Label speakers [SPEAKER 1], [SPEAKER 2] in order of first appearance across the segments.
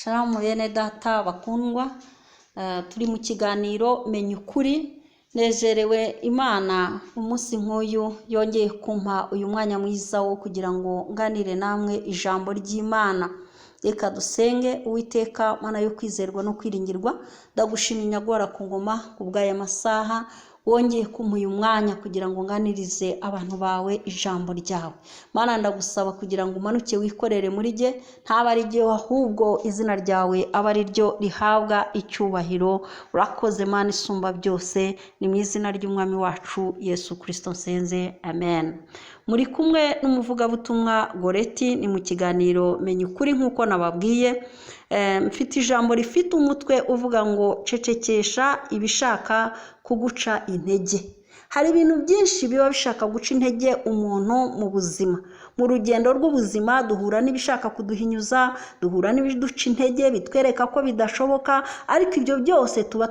[SPEAKER 1] Shalom bene data bakundwa, turi mu kiganiro menya ukuri. Nezerewe Imana umunsi nk'uyu yongeye kumpa uyu mwanya mwiza wo kugira ngo nganire namwe ijambo ry'Imana. Reka dusenge. Uwiteka Mana yo kwizerwa no kwiringirwa, ndagushimira nyagora ku ngoma kubw'aya masaha wongeye kumpa uyu mwanya kugira ngo nganirize abantu bawe ijambo ryawe. Mana ndagusaba kugira ngo umanuke wikorere muri jye, ntaba ari jye ahubwo izina ryawe aba ari ryo rihabwa icyubahiro. Urakoze Mana isumba byose, ni mu izina ry'umwami wacu Yesu Kristo nsenze, amen. Muri kumwe n'umuvugabutumwa Gorethe, ni mu kiganiro menya ukuri nk'uko nababwiye. Mfite ijambo rifite umutwe uvuga ngo Cecekesha ibishaka kuguca intege. Hari ibintu byinshi biba bishaka guca intege umuntu mu buzima. Mu rugendo rw'ubuzima duhura n'ibishaka kuduhinyuza, duhura n'ibiduca intege bitwereka ko bidashoboka, ariko ibyo byose tuba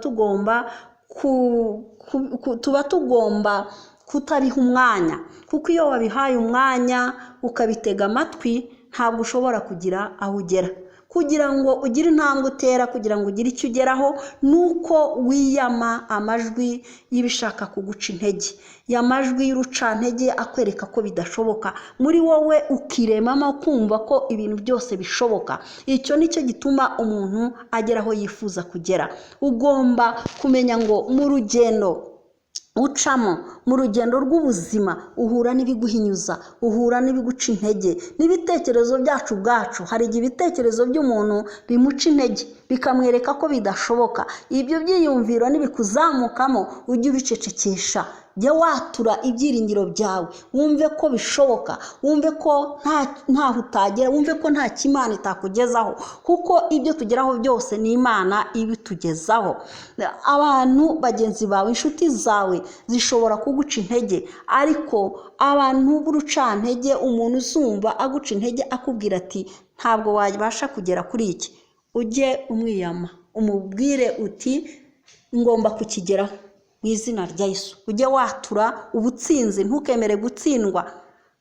[SPEAKER 1] tugomba kutabiha umwanya, kuko iyo wabihaye umwanya ukabitega amatwi ntabwo ushobora kugira aho ugera. Kugira ngo ugire intambwe utera, kugira ngo ugire icyo ugeraho, nuko wiyama amajwi y'ibishaka kuguca intege, y'amajwi y'urucantege akwereka ko bidashoboka. Muri wowe ukiremamo kumva ko ibintu byose bishoboka. Icyo nicyo gituma umuntu agera aho yifuza kugera. Ugomba kumenya ngo mu rugendo ucamo, mu rugendo rw'ubuzima, uhura n'ibiguhinyuza, uhura n'ibiguca intege, n'ibitekerezo byacu ubwacu. Hari igihe ibitekerezo by'umuntu bimuca intege, bikamwereka ko bidashoboka. Ibyo byiyumviro nibikuzamukamo, ujye ubicecekesha. Jya watura ibyiringiro byawe, wumve ko bishoboka, wumve ko ntaho utagera, wumve ko nta kimana itakugezaho, kuko ibyo tugeraho byose ni Imana ibitugezaho. Abantu bagenzi bawe, inshuti zawe zishobora kuguca intege, ariko abantu b'urucantege, umuntu uzumva aguca intege akubwira ati ntabwo wabasha kugera kuri iki, ujye umwiyama, umubwire uti ngomba kukigeraho mu izina rya Yesu. Ujye watura ubutsinzi, ntukemere gutsindwa.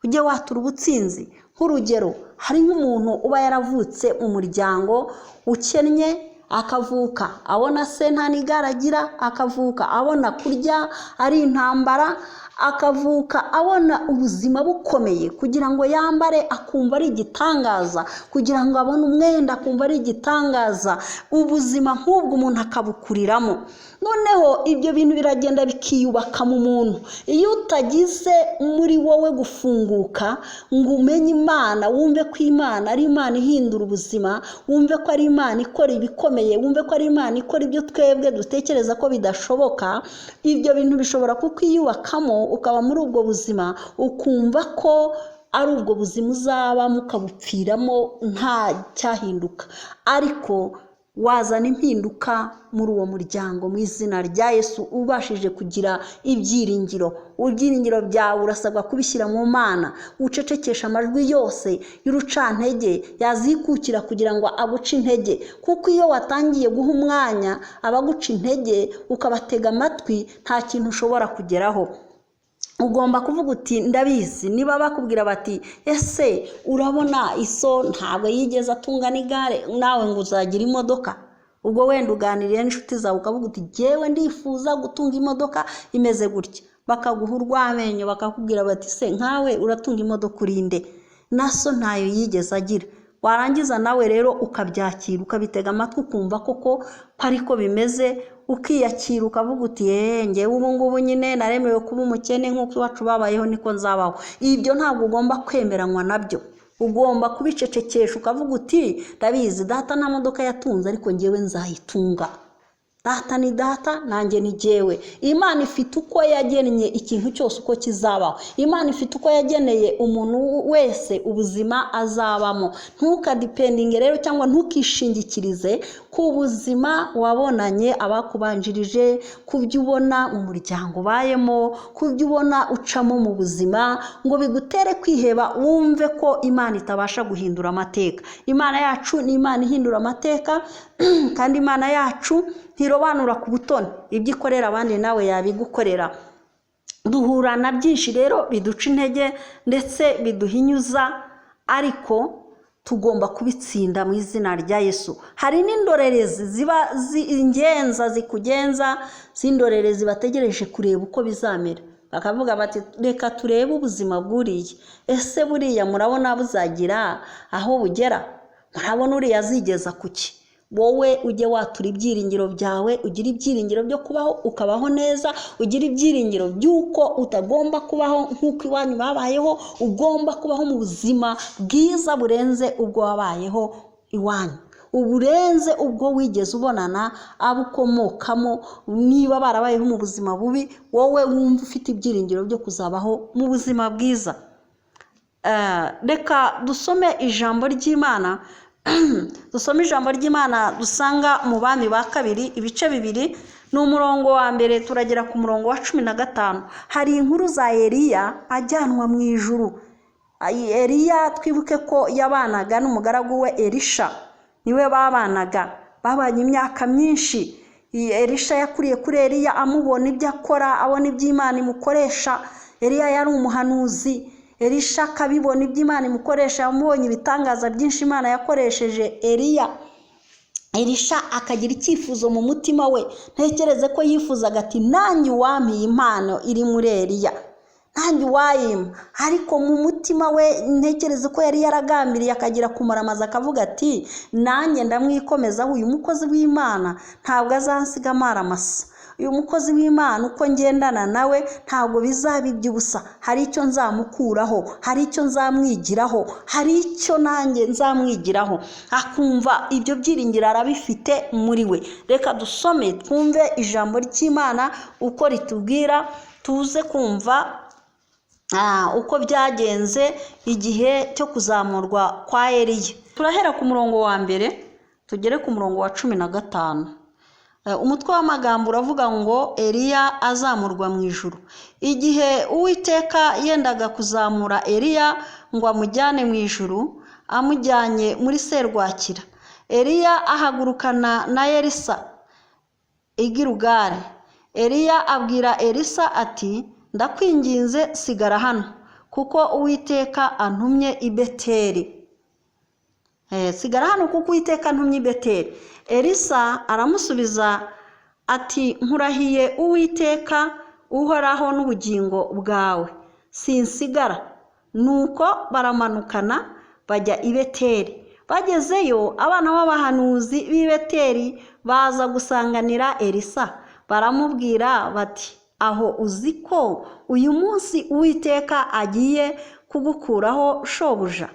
[SPEAKER 1] Ujye watura ubutsinzi. Nk'urugero, hari nk'umuntu uba yaravutse mu muryango ukennye, akavuka abona se nta n'igare agira, akavuka abona kurya ari intambara, akavuka abona ubuzima bukomeye, kugira ngo yambare akumva ari igitangaza, kugira ngo abone umwenda akumva ari igitangaza. Ubuzima nk'ubwo umuntu akabukuriramo. Noneho ibyo bintu biragenda bikiyubaka mu muntu. Iyo utagize muri wowe gufunguka ngo umenye Imana, wumve ko Imana ari Imana ihindura ubuzima, wumve ko ari Imana ikora ibikomeye, wumve ko ari Imana ikora ibyo twebwe dutekereza ko bidashoboka, ibyo bintu bishobora kukwiyubakamo, ukaba muri ubwo buzima, ukumva ko ari ubwo buzima uzabamo ukabupfiramo nta cyahinduka. Ariko wazana impinduka muri uwo muryango mu izina rya Yesu, ubashije kugira ibyiringiro. Ibyiringiro byawe urasabwa kubishyira mu Mana. Ucecekesha amajwi yose y'urucantege yazikukira kugira ngo aguce intege, kuko iyo watangiye guha umwanya abaguca intege ukabatega amatwi, nta kintu ushobora kugeraho. Ugomba kuvuga uti ndabizi. Niba bakubwira bati ese urabona iso ntabwo yigeze atunga n'igare, nawe ngo uzagira imodoka, ubwo wenda uganiriye n'inshuti zawe ukavuga uti jyewe ndifuza gutunga imodoka imeze gutya, bakaguha urw'amenyo bakakubwira bati se nkawe uratunga imodoka urinde, naso ntayo yigeze agira. Warangiza nawe rero ukabyakira, ukabitega amatwi, ukumva koko ariko bimeze, ukiyakira ukavuga uti ngewe ubu ngubu nyine naremewe kuba umukene, nk'uko iwacu babayeho niko nzabaho. Ibyo ntabwo ugomba kwemeranywa nabyo. Ugomba kubicecekesha ukavuga uti ndabizi data nta modoka yatunze, ariko ngewe nzayitunga. Data ni data, nanjye ni jyewe. Imana ifite uko yagennye ikintu cyose uko kizabaho. Imana ifite uko yageneye umuntu wese ubuzima azabamo. Ntukadipendinge rero cyangwa ntukishingikirize ku buzima wabonanye abakubanjirije, kubyo ubona mu muryango ubayemo, kubyo ubona ucamo mu buzima, ngo bigutere kwiheba wumve ko Imana itabasha guhindura amateka. Imana yacu ni Imana ihindura amateka, kandi Imana yacu ntirobanura ku butoni. Ibyo ikorera abandi nawe yabigukorera. Duhura na byinshi rero biduca intege ndetse biduhinyuza, ariko tugomba kubitsinda mu izina rya Yesu. Hari n'indorerezi ziba ingenza zikugenza, z'indorerezi bategereje kureba uko bizamera, bakavuga bati reka turebe ubuzima bw'uriya, ese buriya murabona buzagira aho bugera, murabona uriya azigeza kuki? Wowe ujye watura ibyiringiro byawe, ugira ibyiringiro byo kubaho ukabaho neza, ugira ibyiringiro by'uko utagomba kubaho nk'uko iwanyu babayeho, ugomba kubaho mu buzima bwiza burenze ubwo wabayeho iwanyu, uburenze ubwo wigeze ubonana abo ukomokamo. Niba barabayeho mu buzima bubi, wowe wumva ufite ibyiringiro byo kuzabaho mu buzima bwiza. Reka dusome ijambo ry'Imana. Dusome ijambo ry'Imana dusanga mu Bami ba kabiri ibice 2 n'umurongo wa mbere turagera ku murongo wa 15. Hari inkuru za Eliya ajyanwa mu ijuru. Eliya twibuke ko yabanaga n'umugaragu we Elisha, niwe babanaga, babanye imyaka myinshi. Elisha yakuriye kuri Eliya, amubona ibyo akora, abona ibyo Imana imukoresha. Eliya yari umuhanuzi, Elisha akabibona ibyo Imana imukoresha, yamubonye ibitangaza byinshi Imana yakoresheje Eliya. Elisha akagira icyifuzo mu mutima we, ntekereze ko yifuzaga ati nanjye wampiye impano iri muri Eliya, nanjye wayima. Ariko mu mutima we ntekereze ko yari yaragambiriye akagira kumaramaza, akavuga ati nanjye ndamwikomezaho, uyu mukozi w'Imana ntabwo azansiga amaramasa, uyu mukozi w'Imana uko ngendana nawe ntabwo bizaba iby'ubusa, hari icyo nzamukuraho, hari icyo nzamwigiraho, hari icyo nanjye nzamwigiraho. Akumva ibyo byiringiro arabifite muri we. Reka dusome twumve ijambo ry'Imana uko ritubwira, tuze kumva uko byagenze igihe cyo kuzamurwa kwa Eliya. Turahera ku murongo wa mbere tugere ku murongo wa 15. Umutwe w'amagambo uravuga ngo Eliya azamurwa mu ijuru. Igihe Uwiteka yendaga kuzamura Eliya ngo amujyane mu ijuru, amujyanye muri serwakira, Eliya ahagurukana na Elisa i Gilugari. Eliya abwira Elisa ati ndakwinginze sigara hano, kuko Uwiteka antumye i Beteli. Sigara hano kuko Uwiteka antumye i Beteli. Elisa aramusubiza ati nkurahiye Uwiteka uhoraho n'ubugingo bwawe, sinsigara. Nuko baramanukana bajya i Beteli. Bagezeyo abana b'abahanuzi b'i Beteli baza gusanganira Elisa, baramubwira bati aho uzi ko uyu munsi Uwiteka agiye kugukuraho shobuja?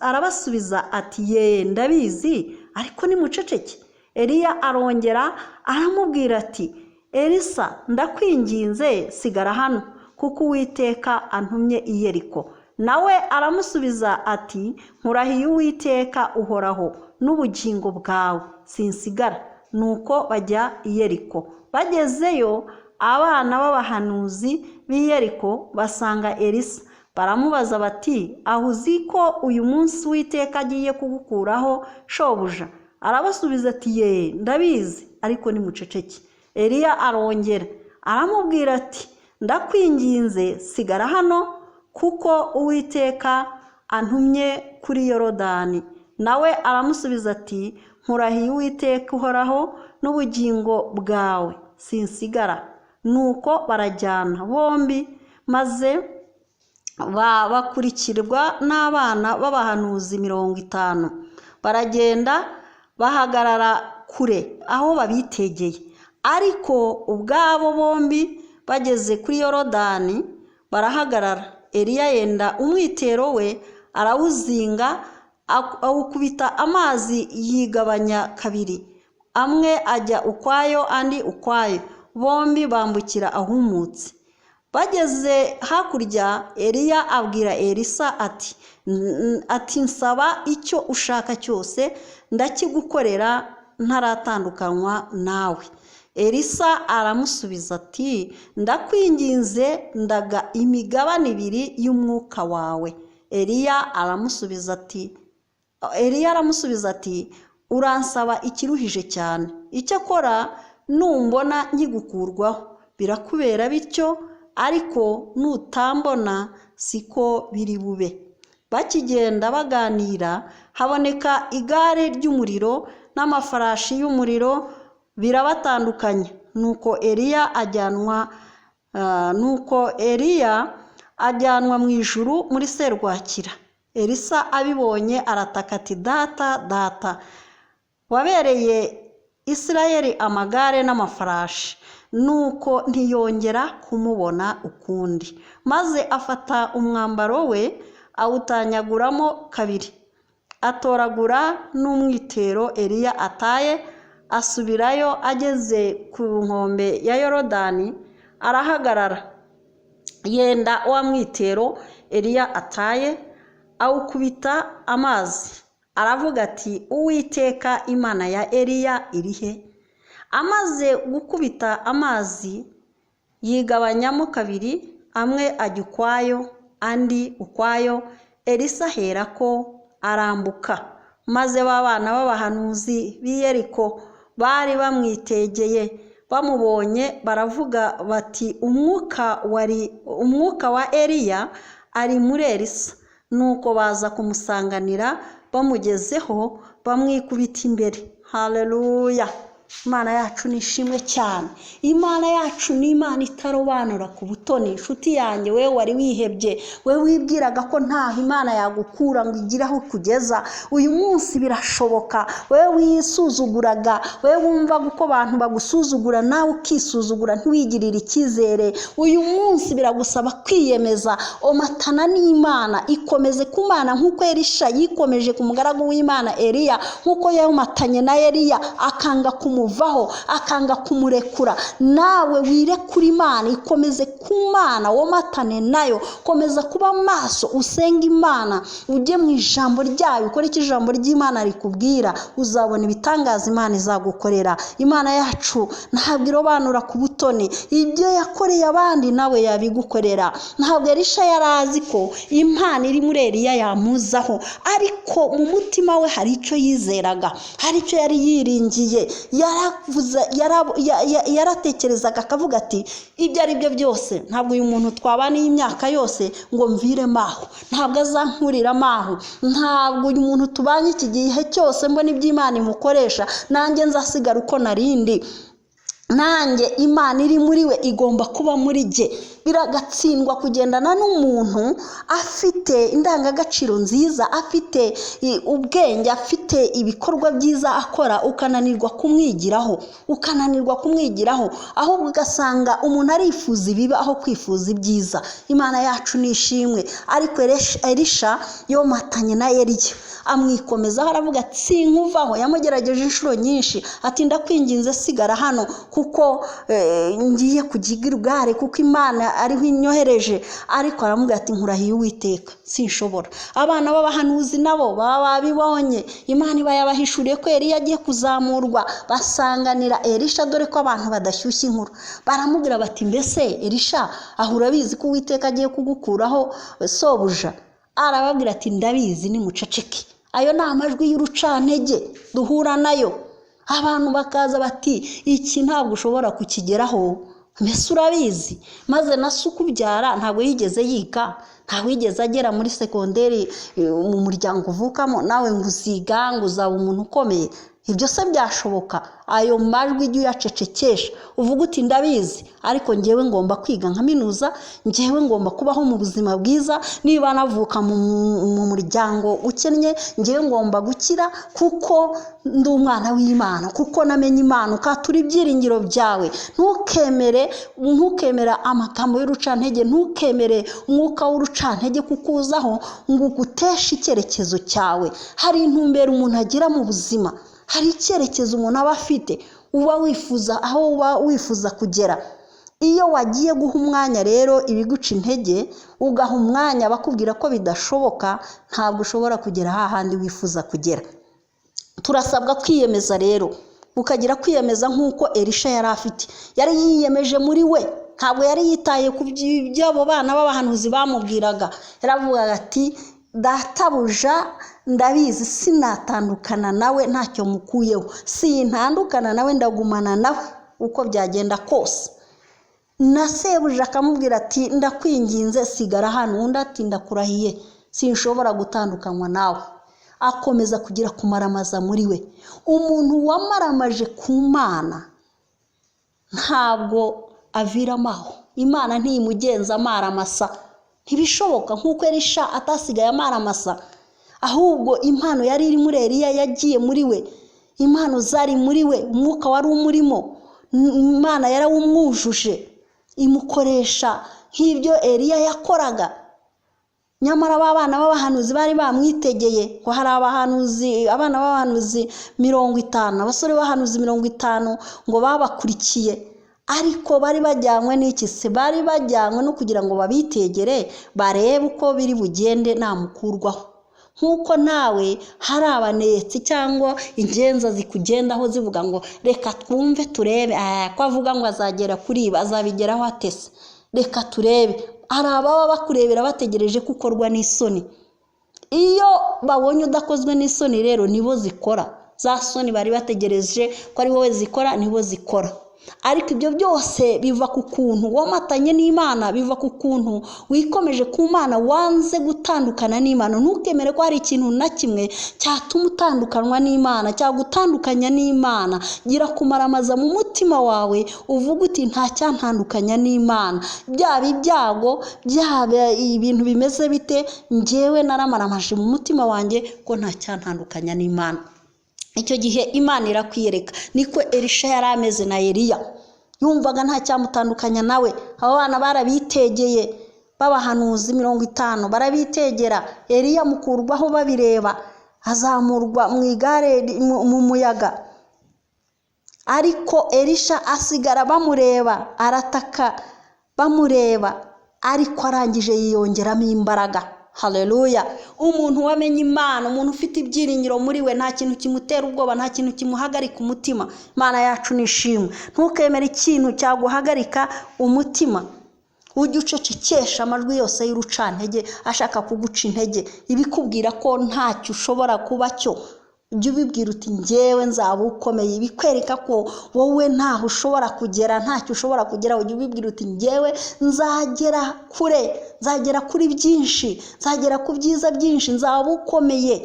[SPEAKER 1] Arabasubiza ati ye ndabizi, ariko nimuceceke. Eliya arongera aramubwira ati Elisa ndakwinginze sigara hano, kuko Uwiteka antumye i Yeriko. Nawe aramusubiza ati nkurahiye Uwiteka uhoraho n'ubugingo bwawe, sinsigara. Nuko bajya i Yeriko. Bagezeyo abana b'abahanuzi b'i Yeriko basanga Elisa, baramubaza bati aho uzi ko uyu munsi Uwiteka agiye kugukuraho shobuja? Arabasubiza ati ye ndabizi, ariko nimuceceke. Eliya arongera aramubwira ati ndakwinginze sigara hano, kuko Uwiteka antumye kuri Yorodani. Nawe aramusubiza ati nkurahiye Uwiteka uhoraho n'ubugingo bwawe, sinsigara. Nuko barajyana bombi, maze bakurikirwa n'abana b'abahanuzi 50. Baragenda bahagarara kure aho babitegeye. Ariko ubwabo bombi bageze kuri Yorodani barahagarara. Eliya yenda umwitero we arawuzinga, awukubita amazi yigabanya kabiri, amwe ajya ukwayo andi ukwayo, bombi bambukira ahumutse. Bageze hakurya, Eliya abwira Elisa ati nsaba icyo ushaka cyose ndakigukorera ntaratandukanywa nawe. Elisa aramusubiza ati ndakwinginze ndaga imigabane 2 y'umwuka wawe. Eliya aramusubiza ati uransaba ikiruhije cyane, icyakora numbona nkigukurwaho birakubera bityo, ariko nutambona siko biri bube. bakigenda baganira haboneka igare ry'umuriro n'amafarashi y'umuriro birabatandukanye. Nuko Eliya ajyanwa mu ijuru muri serwakira. Elisa abibonye arataka ati data data wabereye Isirayeli amagare n'amafarashi. Nuko ntiyongera kumubona ukundi, maze afata umwambaro we awutanyaguramo kabiri, atoragura n'umwitero Eliya ataye, asubirayo. Ageze ku nkombe ya Yorodani arahagarara, yenda wa mwitero Eliya ataye, awukubita amazi, aravuga ati Uwiteka Imana ya Eliya irihe? Amaze gukubita amazi yigabanyamo kabiri, amwe ajya ukwayo andi ukwayo. Elisa aherako arambuka, maze b'abana b'abahanuzi b'i Yeriko bari bamwitegeye bamubonye baravuga bati umwuka wa Eliya ari muri Elisa. Nuko baza kumusanganira, bamugezeho bamwikubita imbere. Haleluya! Imana yacu nishimwe cyane. Imana yacu ni Imana itarobanura ku butoni. Nshuti yanjye, wewe wari wihebye, wewe wibwiraga ko ntaho Imana yagukura ngo igire aho kugeza, uyu munsi birashoboka. Wewe wisuzuguraga, wewe wumva uko abantu bagusuzugura nawe ukisuzugura ntiwigirire icyizere, uyu munsi biragusaba kwiyemeza. Omatana n'Imana, ikomeze kumana nk'uko Elisha yikomeje ku mugaragu w'Imana Eliya, nk'uko yomatanye na Eliya akanga kumuvaho, akanga kumurekura. Nawe wirekura Imana, ikomeze kumana, womatane nayo. Komeza kuba maso, usenga Imana, ujye mu ijambo ryayo, ukore icyo ijambo ry'Imana rikubwira, uzabona ibitangaza Imana izagukorera. Imana yacu ntabwo irobanura ku butoni, ibyo yakoreye abandi nawe yabigukorera. Ntabwo Elisha yarazi ko impano iri muri Eliya yamuzaho, ariko mu mutima we hari icyo yizeraga, hari icyo yari yiringiye. Yaratekerezaga akavuga ati ibyo ari byo byose ntabwo uyu muntu twabaniye imyaka yose ngo mviremo aho, ntabwo azankuriramo aho, ntabwo uyu muntu tubanye iki gihe cyose mbona iby'Imana imukoresha nanjye nzasigara uko narindi. Nanjye Imana iri muri we igomba kuba muri jye. Biragatsindwa kugendana n'umuntu afite indangagaciro nziza, afite ubwenge, afite ibikorwa byiza akora, ukananirwa kumwigiraho, ahubwo ugasanga umuntu arifuza ibibi aho kwifuza ibyiza. Imana yacu nishimwe. Ariko Elisha yomatanye na Eliya, amwikomezaho aravuga ati sinkuvaho. Yamugerageje inshuro nyinshi ati ndakwinginze sigara hano kuko ngiye kugigirugare, kuko Imana ariho inyohereje. Ariko aramubwira ati nkurahiye Uwiteka sinshobora. Abana b'abahanuzi nabo baba babibonye, Imana iba yabahishuriye ko Eliya agiye kuzamurwa, basanganira Elisha. Dore ko abantu badashyushya inkuru, baramubwira bati mbese Elisha aho urabizi ko Uwiteka agiye kugukuraho sobuja? Arababwira ati ndabizi, nimuceceke. Ayo ni amajwi y'urucantege duhura nayo. Abantu bakaza bati iki ntabwo ushobora kukigeraho, mbese urabizi? Maze na se ukubyara ntabwo yigeze yiga, ntabwo yigeze agera muri sekonderi mu muryango uvukamo, nawe ngo uziga ngo uzaba umuntu ukomeye. Ibyo se byashoboka? Ayo majwi ijya uyacecekesha, uvuga uti ndabizi, ariko ngewe ngomba kwiga nkaminuza, ngewe ngomba kubaho mu buzima bwiza. Niba navuka mu muryango ukennye, ngewe ngomba gukira kuko ndi umwana w'Imana, kuko namenye Imana. Ukatura ibyiringiro byawe, ntukemera amagambo y'urucantege, ntukemere umwuka w'urucantege kukuzaho ngo uguteshe icyerekezo cyawe. Hari intumbero umuntu agira mu buzima, hari icyerekezo umuntu aba afite, uba wifuza aho uba wifuza kugera. Iyo wagiye guha umwanya rero ibiguca intege, ugaha umwanya bakubwira ko bidashoboka, ntabwo ushobora kugera hahandi wifuza kugera. Turasabwa kwiyemeza rero, ukagira kwiyemeza nk'uko Elisha yari afite. Yari yiyemeje muri we, ntabwo yari yitaye ku by'abo bana b'abahanuzi bamubwiraga. Yaravugaga ati databuja ndabizi, sinatandukana nawe ntacyo mukuyeho, sintandukana nawe ndagumana nawe uko byagenda kose. Na sebuja akamubwira ati ndakwinginze sigara hano, undi ati ndakurahiye sinshobora gutandukanywa nawe. Akomeza kugira kumaramaza muri we. Umuntu wamaramaje ku Mana ntabwo aviramaho. Imana ntimugenza amaramasa, ntibishoboka. Nkuko Elisha atasigaye amaramasa, ahubwo impano yari iri muri Eliya yagiye muri we, impano zari muri we, umwuka wari umurimo, Imana yarawumwujuje imukoresha nk'ibyo Eliya yakoraga. Nyamara abana b'abahanuzi bari bamwitegeye ko hari abana b'abahanuzi 50, abasore b'abahanuzi 50 ngo babakurikiye, ariko bari bajyanywe n'iki se? Bari bajyanywe no kugira ngo babitegere barebe uko biri bugende namukurwaho. Nkuko nawe hari abanetsi cyangwa ingenza zikugendaho zivuga ngo reka twumve turebe, ko avuga ngo azagera kuri ibi, azabigeraho atese, reka turebe. Hari ababa bakurebera bategereje kukorwa n'isoni. Iyo babonye udakozwe n'isoni rero nibo zikora. Za soni bari bategereje ko ari wowe zikora, nibo zikora. Ariko ibyo byose biva ku kuntu wamatanye n'Imana, biva ku kuntu wikomeje ku Mana, wanze gutandukana n'Imana. Ntukemere ko hari ikintu na kimwe cyatuma utandukanwa n'Imana, cyagutandukanya n'Imana. Gira kumaramaza mu mutima wawe, uvuga uti nta cyantandukanya n'Imana. Byaba ibyago, byaba ibintu bimeze bite, njyewe naramaramaje mu mutima wanjye ko nta cyantandukanya n'Imana. Icyo gihe Imana irakwiyereka. Niko Elisha yari ameze na Eliya, yumvaga nta cyamutandukanya nawe. Abo bana barabitegeye b'abahanuzi 50 barabitegera. Eliya mukurwaho babireba, azamurwa mu igare mu muyaga, ariko Elisha asigara bamureba, arataka bamureba, ariko arangije yiyongeramo imbaraga. Haleluya. Umuntu wamenye Imana, umuntu ufite ibyiringiro muri we, nta kintu kimutera ubwoba, nta kintu kimuhagarika umutima. Imana yacu nishimwe. Ntukemere ikintu cyaguhagarika umutima. Ujye ucecekesha amajwi yose y'urucantege ashaka kuguca intege, ibikubwira ko ntacyo ushobora kuba cyo. Ujye ubibwira uti njyewe nzaba ukomeye. Ibikwereka ko wowe ntaho ushobora kugera, ntacyo ushobora kugera, ujye ubibwira uti njyewe nzagera kure, nzagera kuri byinshi, nzagera ku byiza byinshi, nzaba ukomeye.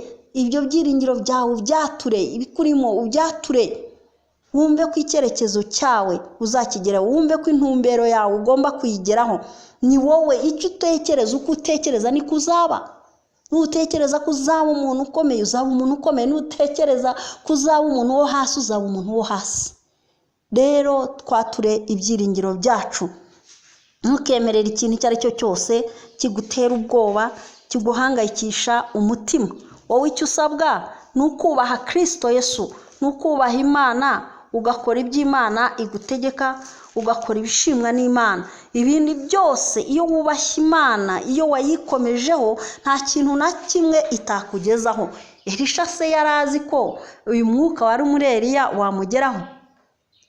[SPEAKER 1] Ibyo byiringiro byawe ubyature, ibikurimo ubyature. Wumve ko icyerekezo cyawe uzakigera, wumve ko intumbero yawe ugomba kuyigeraho. Ni wowe, icyo utekereza, uko utekereza niko uzaba. Nutekereza ko uzaba umuntu ukomeye, uzaba umuntu ukomeye. Nutekereza ko uzaba umuntu wo hasi, uzaba umuntu wo hasi. Rero twature ibyiringiro byacu. Ntukemerere ikintu icyo ari cyo cyose kigutera ubwoba, kiguhangayikisha umutima. Wowe icyo usabwa ni ukubaha Kristo Yesu, ni ukubaha Imana, ugakora iby'Imana igutegeka, ugakora ibishimwa n'Imana. Ibindi byose iyo wubashye Imana, iyo wayikomejeho, nta kintu na kimwe itakugezaho. Elisha se yarazi ko uyu mwuka wari muri Eliya wamugeraho.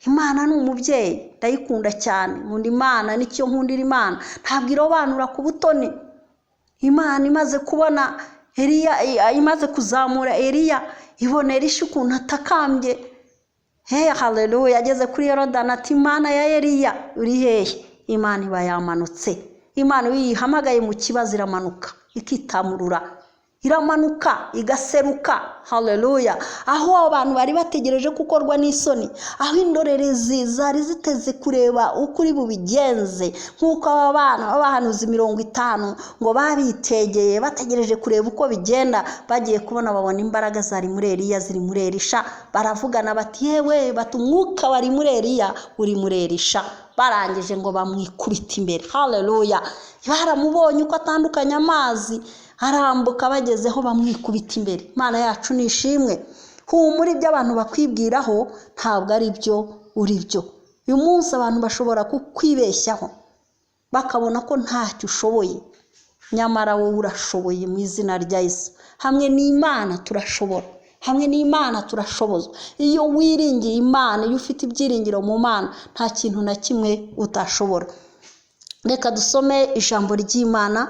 [SPEAKER 1] Imana ni umubyeyi, ndayikunda cyane. Nkunda Imana, nicyo nkundira Imana. Ntabwo irobanura ku butoni. Imana imaze kubona Eliya, imaze kuzamura Eliya, ibona Elisha ukuntu atakambye. Haleluya. Ageze kuri Yorodani ati Imana ya Eliya uri hehe? Imana iba yamanutse. Imana uyihamagaye mu kibazo iramanuka, ikitamurura, iramanuka igaseruka. Haleluya. Aho abantu bari bategereje gukorwa n'isoni, aho indorerezi zari ziteze kureba uko uri bubigenze, nkuko aba bana b'abahanuzi 50 ngo babitegeye bategereje kureba uko bigenda, bagiye kubona babona imbaraga zari muri Eliya, ziri muri Elisha. Baravugana bati yewe, batumwuka wari muri Eliya uri muri Elisha. Barangije ngo bamwikubita imbere. Haleluya. Baramubonye uko atandukanya amazi, arambuka, bagezeho bamwikubita imbere. Imana yacu nishimwe. Humura ibyo abantu bakwibwiraho ntabwo ari byo uri byo. Uyu munsi abantu bashobora kukwibeshyaho bakabona ko ntacyo ushoboye, nyamara wowe urashoboye mu izina rya Yesu. Hamwe n'Imana turashobora, hamwe n'Imana turashobozwa. Iyo wiringiye Imana, iyo ufite ibyiringiro mu Mana, nta kintu na kimwe utashobora. Reka dusome ijambo ry'Imana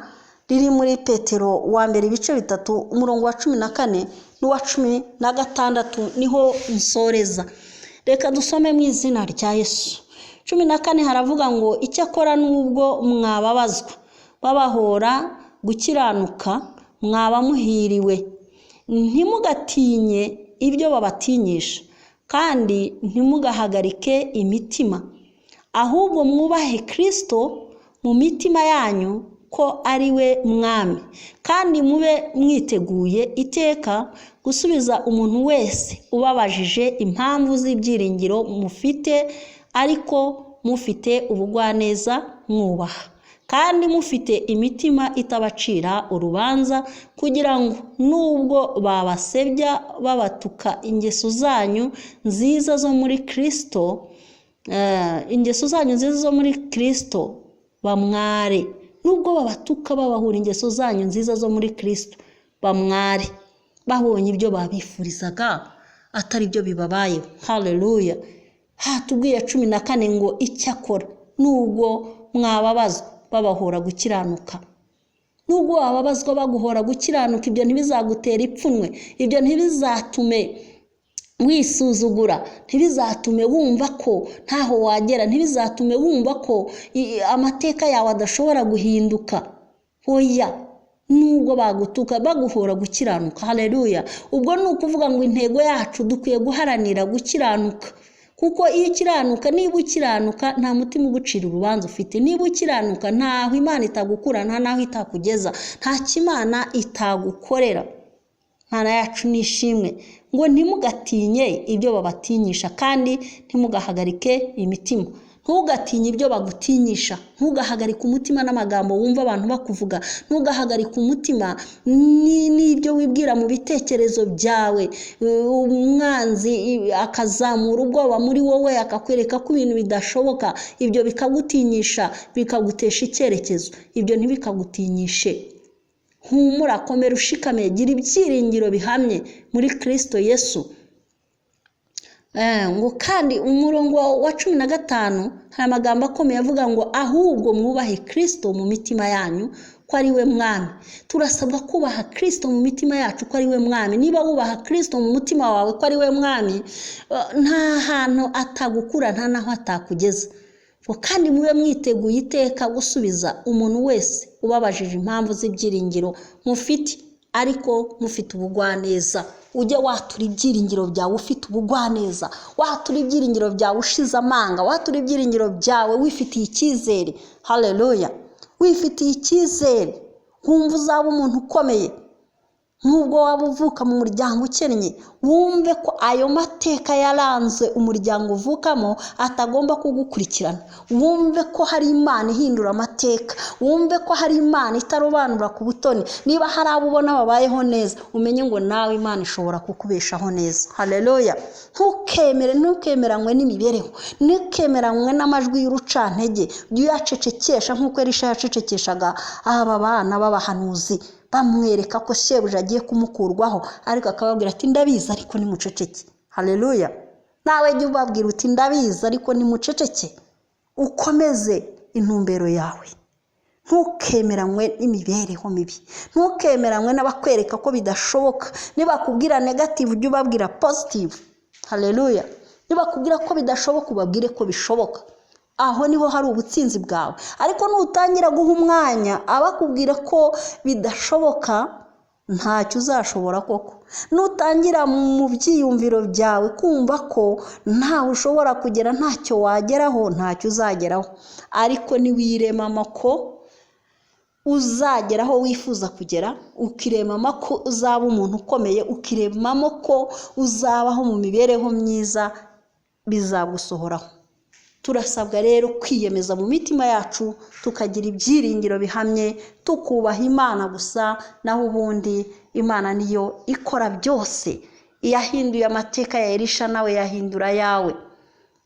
[SPEAKER 1] riri muri Petero wa mbere ibice 3 umurongo wa 14 n'uwa 16 niho nsoreza. Reka dusome mu izina rya Yesu. 14 haravuga ngo icyakora nubwo mwababazwa babahora gukiranuka, mwaba muhiriwe. Ntimugatinye ibyo babatinyisha, kandi ntimugahagarike imitima, ahubwo mwubahe Kristo mu mitima yanyu ko ari we mwami, kandi mube mwiteguye iteka gusubiza umuntu wese ubabajije impamvu z'ibyiringiro mufite, ariko mufite ubugwaneza mwubaha, kandi mufite imitima itabacira urubanza, kugira ngo nubwo babasebya babatuka ingeso zanyu nziza zo muri Kristo, bamware. Nubwo babatuka babahura ingeso zanyu nziza zo muri Kristo, bamware, babonye ibyo babifurizaga atari byo bibabayeho. Haleluya. Hatubwiye 14 ngo icyakora nubwo mwababazwa babahora gukiranuka, nubwo bababazwa baguhora gukiranuka, ibyo ntibizagutera ipfunwe, ibyo ntibizatume wisuzugura, ntibizatume wumva ko ntaho wagera, ntibizatume wumva ko amateka yawe adashobora guhinduka. Oya, nubwo bagutuka baguhora gukiranuka. Haleluya. Ubwo ni ukuvuga ngo intego yacu dukwiye guharanira gukiranuka, kuko iyo ukiranuka, niba ukiranuka nta mutima ugucira urubanza ufite. Niba ukiranuka ntaho Imana itagukura, nta naho itakugeza, nta kimana itagukorera. Mana yacu nishimwe. Ngo ntimugatinye ibyo babatinyisha, kandi ntimugahagarike imitima. Ntugatinye ibyo bagutinyisha, ntugahagarike umutima n'amagambo wumva abantu bakuvuga, ntugahagarike umutima n'ibyo wibwira mu bitekerezo byawe. Umwanzi akazamura ubwoba muri wowe, akakwereka ko ibintu bidashoboka, ibyo bikagutinyisha, bikagutesha icyerekezo. Ibyo ntibikagutinyishe. Humura, komera, ushikame, gira ibyiringiro bihamye muri Kristo Yesu. Ngo kandi umurongo wa 15 hari amagambo akomeye avuga ngo ahubwo mwubahe Kristo mu mitima yanyu ko ari we mwami. Turasabwa kubaha Kristo mu mitima yacu ko ari we mwami. Niba wubaha Kristo mu mutima wawe ko ari we mwami, nta hantu atagukura, nta naho atakugeza. Kandi mube mwiteguye iteka gusubiza umuntu wese ubabajije impamvu z'ibyiringiro mufite, ariko mufite ubugwaneza. Ujye watura ibyiringiro byawe ufite ubugwaneza, watura ibyiringiro byawe ushize amanga, watura ibyiringiro byawe wifitiye icyizere. Haleluya. Wifitiye icyizere, wumva uzaba umuntu ukomeye. Nubwo waba uvuka mu muryango ukennye, wumve ko ayo mateka yaranze umuryango uvukamo atagomba kugukurikirana. Wumve ko hari Imana ihindura amateka, wumve ko hari Imana itarobanura ku butoni. Niba hari abo ubona babayeho neza, umenye ngo nawe Imana ishobora kukubeshaho neza. Haleluya. Ntukemeranywe n'imibereho, ntukemeranywe n'amajwi y'urucantege. Jya uyacecekesha nk'uko Elisha yacecekeshaga aba bana b'abahanuzi, bamwereka ko shebuja agiye kumukurwaho, ariko akababwira ati ndabizi ariko nimuceceke. Haleluya. Nawe jya ubabwira uti ndabizi ariko nimuceceke, ukomeze intumbero yawe. Ntukemeranywe n'imibereho mibi, ntukemeranywe n'abakwereka ko bidashoboka. Nibakubwira negative jya ubabwira positive. Haleluya. Nibakubwira ko bidashoboka ubabwire ko bishoboka. Aho niho hari ubutsinzi bwawe. Ariko nutangira guha umwanya abakubwira ko bidashoboka, ntacyo uzashobora koko. Nutangira mu byiyumviro byawe kumva ko ntawe ushobora kugera, ntacyo wageraho, ntacyo uzageraho. Ariko niwiremamo ko uzageraho wifuza kugera, ukiremamo ko uzaba umuntu ukomeye, ukiremamo ko uzabaho mu mibereho myiza, bizagusohoraho. Turasabwa rero kwiyemeza mu mitima yacu, tukagira ibyiringiro bihamye, tukubaha Imana gusa, naho ubundi Imana niyo ikora byose. Iyahinduye amateka ya Elisha, nawe yahindura yawe.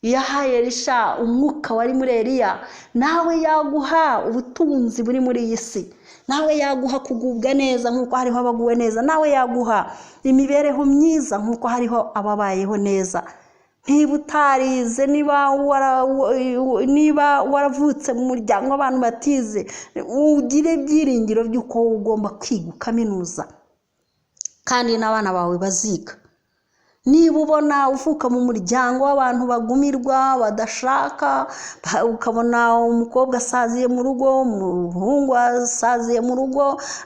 [SPEAKER 1] Iyahaye Elisha umwuka wari muri Eliya, nawe yaguha ubutunzi buri muri iyi si. Nawe yaguha kugubwa neza nk'uko hariho abaguwe neza, nawe yaguha imibereho myiza nk'uko hariho ababayeho neza. Niba utarize, niba waravutse mu muryango abantu batize, ugire ibyiringiro by'uko ugomba kwiga ukaminuza, kandi n'abana bawe baziga. niba ubona uvuka mu muryango w'abantu bagumirwa badashaka, ukabona umukobwa asaziye mu rugo, umuhungu asaziye mu rugo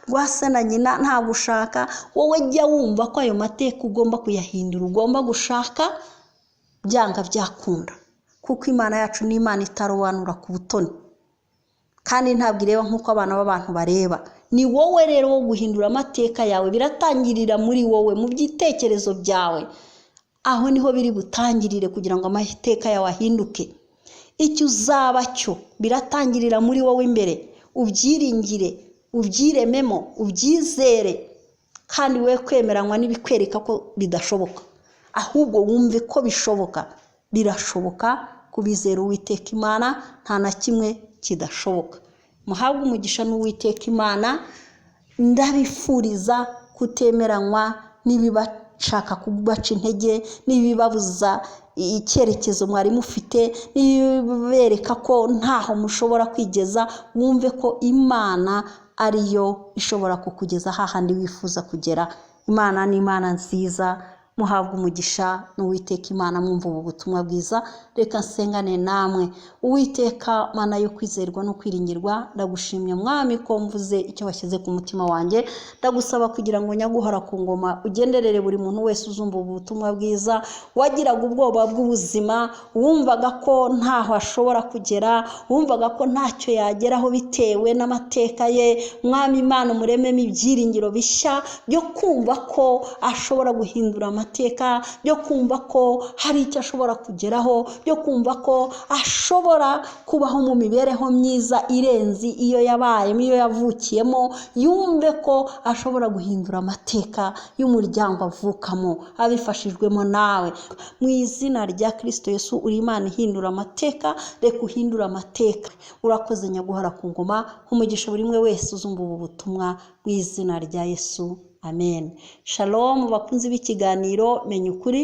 [SPEAKER 1] rwa se na nyina nta gushaka, wowe jya wumva ko ayo mateka ugomba kuyahindura, ugomba gushaka byanga byakunda, kuko Imana yacu ni Imana itarobanura ku butoni kandi ntabwo ireba nk'uko abana b'abantu bareba. Ni wowe rero wo guhindura amateka yawe, biratangirira muri wowe, mu byitekerezo byawe, aho niho biri butangirire kugira ngo amateka yawe ahinduke. Icyo uzaba cyo biratangirira muri wowe imbere, ubyiringire, ubyirememo, ubyizere, kandi we kwemeranywa n'ibikwereka ko bidashoboka, ahubwo wumve ko bishoboka. Birashoboka kubizera Uwiteka Imana, nta na kimwe kidashoboka. Muhabwe umugisha n'Uwiteka Imana. Ndabifuriza kutemeranywa n'ibibashaka kubaca intege, n'ibibabuza icyerekezo mwari mufite, nibereka ko ntaho mushobora kwigeza. Wumve ko Imana ariyo ishobora kukugeza hahandi wifuza kugera. Imana ni Imana nziza. Muhabwe umugisha n'Uwiteka Imana. Mwumve ubu butumwa bwiza. Reka nsengane namwe. Uwiteka Mana yo kwizerwa no kwiringirwa, ndagushimye Mwami ko mvuze icyo washyize ku mutima wanjye. Ndagusaba kugira ngo nyaguhora ku ngoma ugenderere buri muntu wese uzumva ubu butumwa bwiza, wagiraga ubwoba bw'ubuzima, wumvaga ko ntaho ashobora kugera, wumvaga ko ntacyo yageraho bitewe n'amateka ye. Mwami Imana, umurememo ibyiringiro bishya byo kumva ko ashobora guhindura amateka, byo kumva ko hari icyo ashobora kugeraho, byo kumva ko ashobora kubaho mu mibereho myiza irenze iyo yabayemo, iyo yavukiyemo. Yumve ko ashobora guhindura amateka y'umuryango avukamo abifashijwemo nawe. Mu izina rya Kristo Yesu, uri Imana ihindura amateka. Reka uhindura amateka. Urakoze nyaguhora ku ngoma. Umugisha buri umwe wese uzumva ubu butumwa mu izina rya Yesu. Amen. Shalom bakunzi b'ikiganiro Menya Ukuri.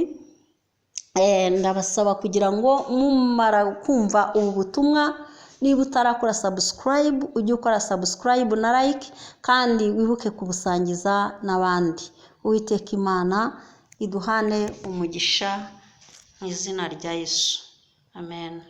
[SPEAKER 1] Ndabasaba kugira ngo mumara kumva ubu butumwa, niba utarakora subscribe ujye ukora subscribe na like, kandi wibuke kubusangiza n'abandi. Uwiteka Imana iduhane umugisha mu izina rya Yesu. Amen.